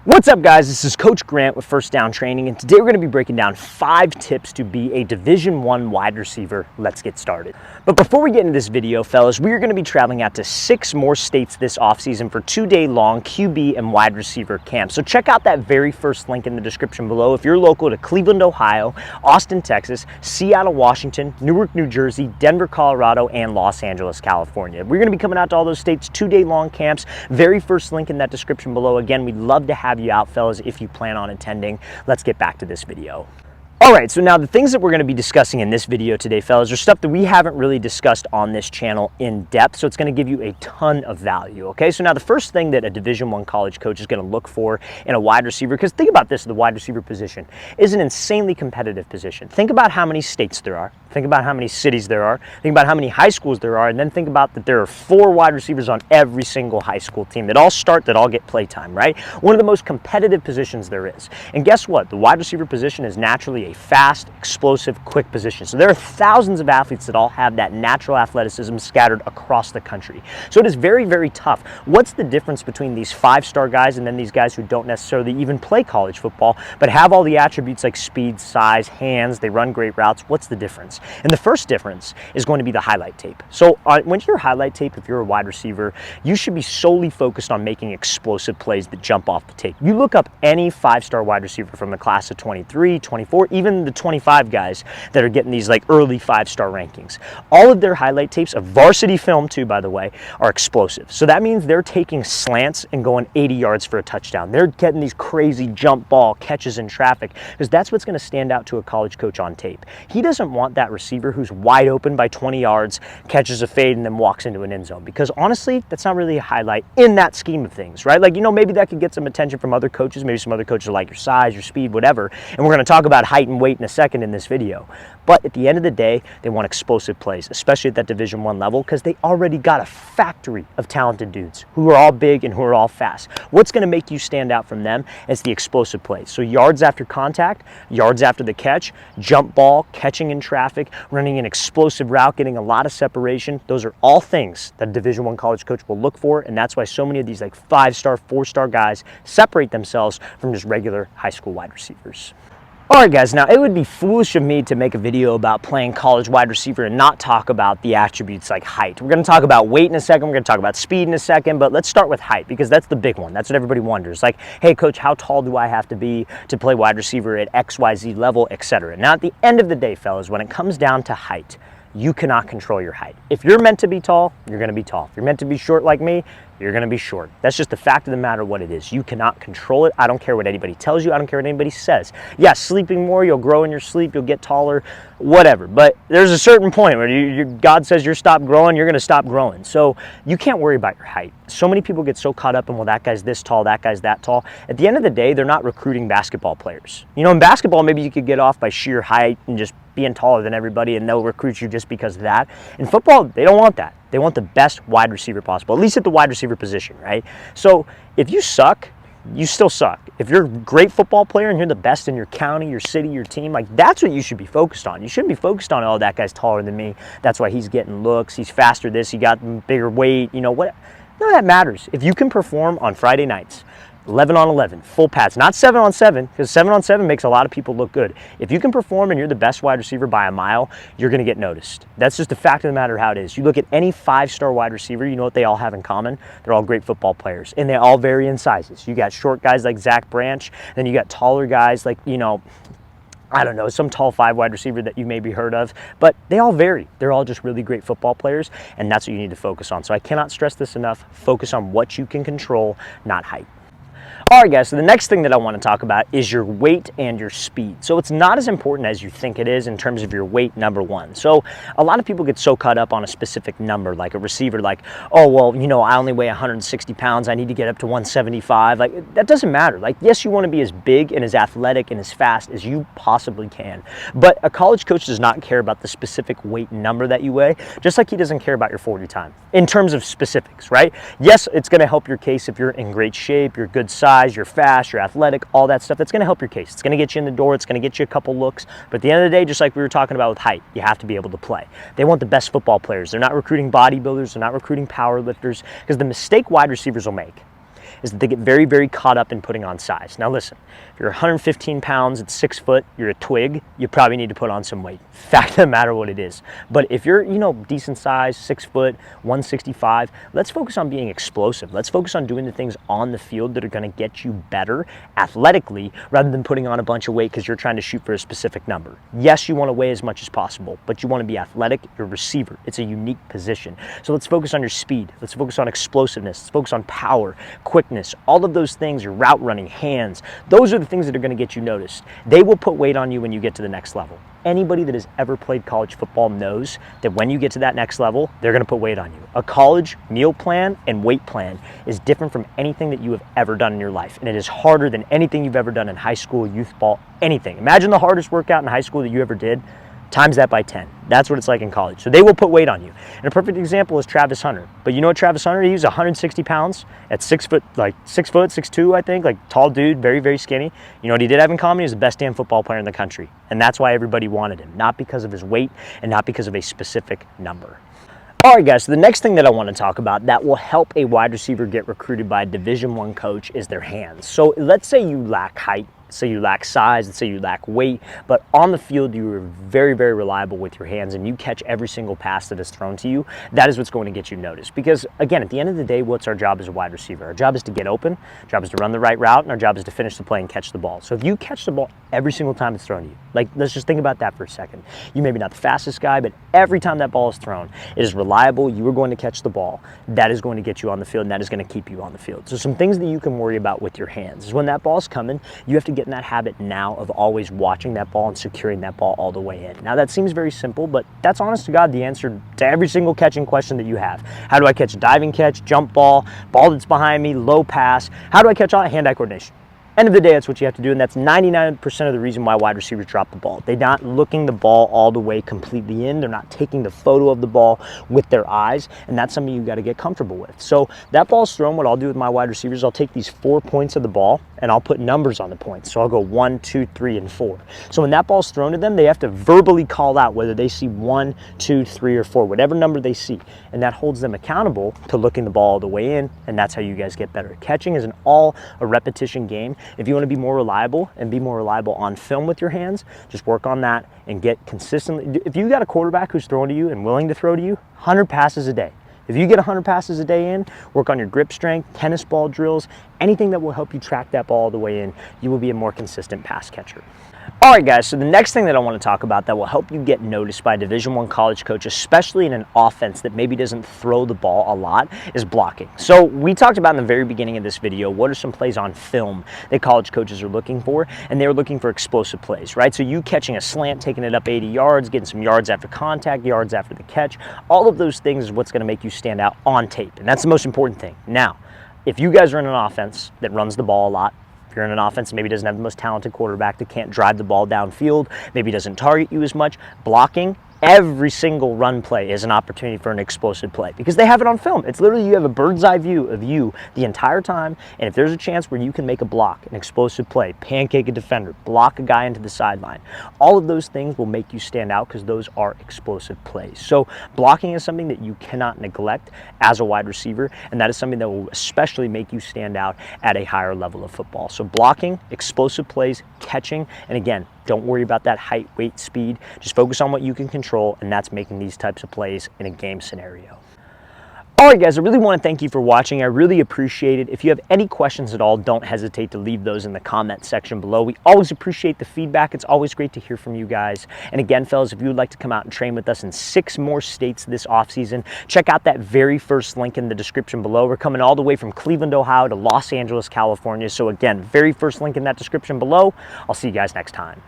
What's up, guys? This is Coach Grant with First Down Training, and today we're going to be breaking down 5 tips to be a Division I wide receiver. Let's get started. But before we get into this video, fellas, we are going to be traveling out to 6 more states this offseason for 2-day-long QB and wide receiver camps. So check out that very first link in the description below if you're local to Cleveland, Ohio, Austin, Texas, Seattle, Washington, Newark, New Jersey, Denver, Colorado, and Los Angeles, California. We're going to be coming out to all those states, 2-day-long camps. Very first link in that description below. Again, we'd love to have you out, fellas, if you plan on attending. Let's get back to this video. All right, so now the things that we're going to be discussing in this video today, fellas, are stuff that we haven't really discussed on this channel in depth, so it's going to give you a ton of value, okay? So now the first thing that a Division I college coach is going to look for in a wide receiver, because think about this, the wide receiver position is an insanely competitive position. Think about how many states there are. Think about how many cities there are. Think about how many high schools there are, and then think about that there are 4 wide receivers on every single high school team that all start, that all get play time, right? One of the most competitive positions there is. And guess what? The wide receiver position is naturally a fast, explosive, quick position. So there are thousands of athletes that all have that natural athleticism scattered across the country. So it is very, very tough. What's the difference between these 5-star guys and then these guys who don't necessarily even play college football, but have all the attributes like speed, size, hands, they run great routes? What's the difference? And the first difference is going to be the highlight tape. So when you're highlight tape, if you're a wide receiver, you should be solely focused on making explosive plays that jump off the tape. You look up any 5-star wide receiver from the class of 23, 24, even the 25 guys that are getting these like early 5-star rankings. All of their highlight tapes, of varsity film too, by the way, are explosive. So that means they're taking slants and going 80 yards for a touchdown. They're getting these crazy jump ball catches in traffic, because that's what's going to stand out to a college coach on tape. He doesn't want that receiver who's wide open by 20 yards, catches a fade, and then walks into an end zone, because honestly, that's not really a highlight in that scheme of things, right? Like, you know, maybe that could get some attention from other coaches. Maybe some other coaches like your size, your speed, whatever. And we're going to talk about height and weight in a second in this video. But at the end of the day, they want explosive plays, especially at that Division I level, because they already got a factory of talented dudes who are all big and who are all fast. What's going to make you stand out from them is the explosive plays. So yards after contact, yards after the catch, jump ball, catching in traffic, running an explosive route, getting a lot of separation. Those are all things that a Division I college coach will look for, and that's why so many of these like 5-star, 4-star guys separate themselves from just regular high school wide receivers. All right, guys, now it would be foolish of me to make a video about playing college wide receiver and not talk about the attributes like height. We're going to talk about weight in a second. We're going to talk about speed in a second, but let's start with height, because that's the big one. That's what everybody wonders. Like, hey, coach, how tall do I have to be to play wide receiver at XYZ level, etc. Now, at the end of the day, fellas, when it comes down to height, you cannot control your height. If you're meant to be tall, you're going to be tall. If you're meant to be short like me, you're going to be short. That's just the fact of the matter what it is. You cannot control it. I don't care what anybody tells you. I don't care what anybody says. Yeah, sleeping more, you'll grow in your sleep, you'll get taller, whatever. But there's a certain point where God says you're stop growing, you're going to stop growing. So you can't worry about your height. So many people get so caught up in, well, that guy's this tall, that guy's that tall. At the end of the day, they're not recruiting basketball players. You know, in basketball, maybe you could get off by sheer height and just being taller than everybody, and they'll recruit you just because of that. In football, they don't want that. They want the best wide receiver possible, at least at the wide receiver position, right? So if you suck, you still suck. If you're a great football player and you're the best in your county, your city, your team, like, that's what you should be focused on. You shouldn't be focused on, oh, that guy's taller than me, that's why he's getting looks, he's faster this, he got bigger weight, you know what? None of that matters. If you can perform on Friday nights, 11 on 11, full pads, not 7 on 7, because 7 on 7 makes a lot of people look good. If you can perform and you're the best wide receiver by a mile, you're going to get noticed. That's just the fact of the matter how it is. You look at any 5-star wide receiver, you know what they all have in common? They're all great football players, and they all vary in sizes. You got short guys like Zach Branch, then you got taller guys like, you know, I don't know, some tall 5 wide receiver that you maybe heard of, but they all vary. They're all just really great football players, and that's what you need to focus on. So I cannot stress this enough. Focus on what you can control, not height. All right, guys, so the next thing that I want to talk about is your weight and your speed. So it's not as important as you think it is in terms of your weight, number one. So a lot of people get so caught up on a specific number, like a receiver, like, oh, well, you know, I only weigh 160 pounds. I need to get up to 175. Like, that doesn't matter. Like, yes, you want to be as big and as athletic and as fast as you possibly can. But a college coach does not care about the specific weight number that you weigh, just like he doesn't care about your 40 time in terms of specifics, right? Yes, it's going to help your case if you're in great shape, you're good size, you're fast, you're athletic, all that stuff. That's going to help your case. It's going to get you in the door. It's going to get you a couple looks. But at the end of the day, just like we were talking about with height, you have to be able to play. They want the best football players. They're not recruiting bodybuilders. They're not recruiting power lifters, because the mistake wide receivers will make is that they get very, very caught up in putting on size. Now listen, if you're 115 pounds at 6 foot, you're a twig, you probably need to put on some weight. Fact of the matter what it is. But if you're, decent size, 6 foot, 165, let's focus on being explosive. Let's focus on doing the things on the field that are going to get you better athletically rather than putting on a bunch of weight because you're trying to shoot for a specific number. Yes, you want to weigh as much as possible, but you want to be athletic. You're a receiver. It's a unique position. So let's focus on your speed. Let's focus on explosiveness. Let's focus on power, quickness, all of those things, your route running, hands. Those are the things that are going to get you noticed. They will put weight on you when you get to the next level. Anybody that has ever played college football knows that when you get to that next level, they're going to put weight on you. A college meal plan and weight plan is different from anything that you have ever done in your life. And it is harder than anything you've ever done in high school, youth ball, anything. Imagine the hardest workout in high school that you ever did. Times that by 10. That's what it's like in college. So they will put weight on you. And a perfect example is Travis Hunter. But you know what Travis Hunter, he's 160 pounds at 6 foot, 6'2", I think, like tall dude, very, very skinny. You know what he did have in common? He was the best damn football player in the country. And that's why everybody wanted him, not because of his weight and not because of a specific number. All right, guys, so the next thing that I want to talk about that will help a wide receiver get recruited by a Division I coach is their hands. So let's say you lack height, say you lack size, let's say you lack weight, but on the field you are very, very reliable with your hands and you catch every single pass that is thrown to you. That is what's going to get you noticed. Because again, at the end of the day, what's our job as a wide receiver? Our job is to get open, our job is to run the right route, and our job is to finish the play and catch the ball. So if you catch the ball every single time it's thrown to you, like let's just think about that for a second. You may be not the fastest guy, but every time that ball is thrown, it is reliable, you are going to catch the ball. That is going to get you on the field and that is going to keep you on the field. So some things that you can worry about with your hands is when that ball's coming, you have to get in that habit now of always watching that ball and securing that ball all the way in. Now that seems very simple, but that's honest to God the answer to every single catching question that you have. How do I catch a diving catch, jump ball that's behind me, low pass? How do I catch all hand-eye coordination? End of the day, that's what you have to do, and that's 99% of the reason why wide receivers drop the ball. They're not looking the ball all the way completely in. They're not taking the photo of the ball with their eyes, and that's something you've got to get comfortable with. So that ball's thrown, what I'll do with my wide receivers, I'll take these 4 points of the ball, and I'll put numbers on the points. So I'll go 1, 2, 3, and 4. So when that ball's thrown to them, they have to verbally call out whether they see 1, 2, 3, or 4, whatever number they see, and that holds them accountable to looking the ball all the way in, and that's how you guys get better. Catching is a repetition game. If you want to be more reliable and be more reliable on film with your hands, just work on that and get consistently. If you got a quarterback who's throwing to you and willing to throw to you, 100 passes a day. If you get 100 passes a day in, work on your grip strength, tennis ball drills, anything that will help you track that ball all the way in, you will be a more consistent pass catcher. All right, guys, so the next thing that I want to talk about that will help you get noticed by a Division I college coach, especially in an offense that maybe doesn't throw the ball a lot, is blocking. So we talked about in the very beginning of this video, what are some plays on film that college coaches are looking for, and they're looking for explosive plays, right? So you catching a slant, taking it up 80 yards, getting some yards after contact, yards after the catch, all of those things is what's going to make you stand out on tape, and that's the most important thing. Now, if you guys are in an offense that runs the ball a lot, if you're in an offense that maybe doesn't have the most talented quarterback that can't drive the ball downfield, maybe doesn't target you as much, blocking, every single run play is an opportunity for an explosive play because they have it on film. It's literally you have a bird's eye view of you the entire time, and if there's a chance where you can make a block, an explosive play, pancake a defender, block a guy into the sideline, all of those things will make you stand out because those are explosive plays. So blocking is something that you cannot neglect as a wide receiver, and that is something that will especially make you stand out at a higher level of football. So blocking, explosive plays, catching, and again, don't worry about that height, weight, speed. Just focus on what you can control, and that's making these types of plays in a game scenario. All right, guys, I really want to thank you for watching. I really appreciate it. If you have any questions at all, don't hesitate to leave those in the comment section below. We always appreciate the feedback. It's always great to hear from you guys. And again, fellas, if you would like to come out and train with us in 6 more states this offseason, check out that very first link in the description below. We're coming all the way from Cleveland, Ohio to Los Angeles, California. So again, very first link in that description below. I'll see you guys next time.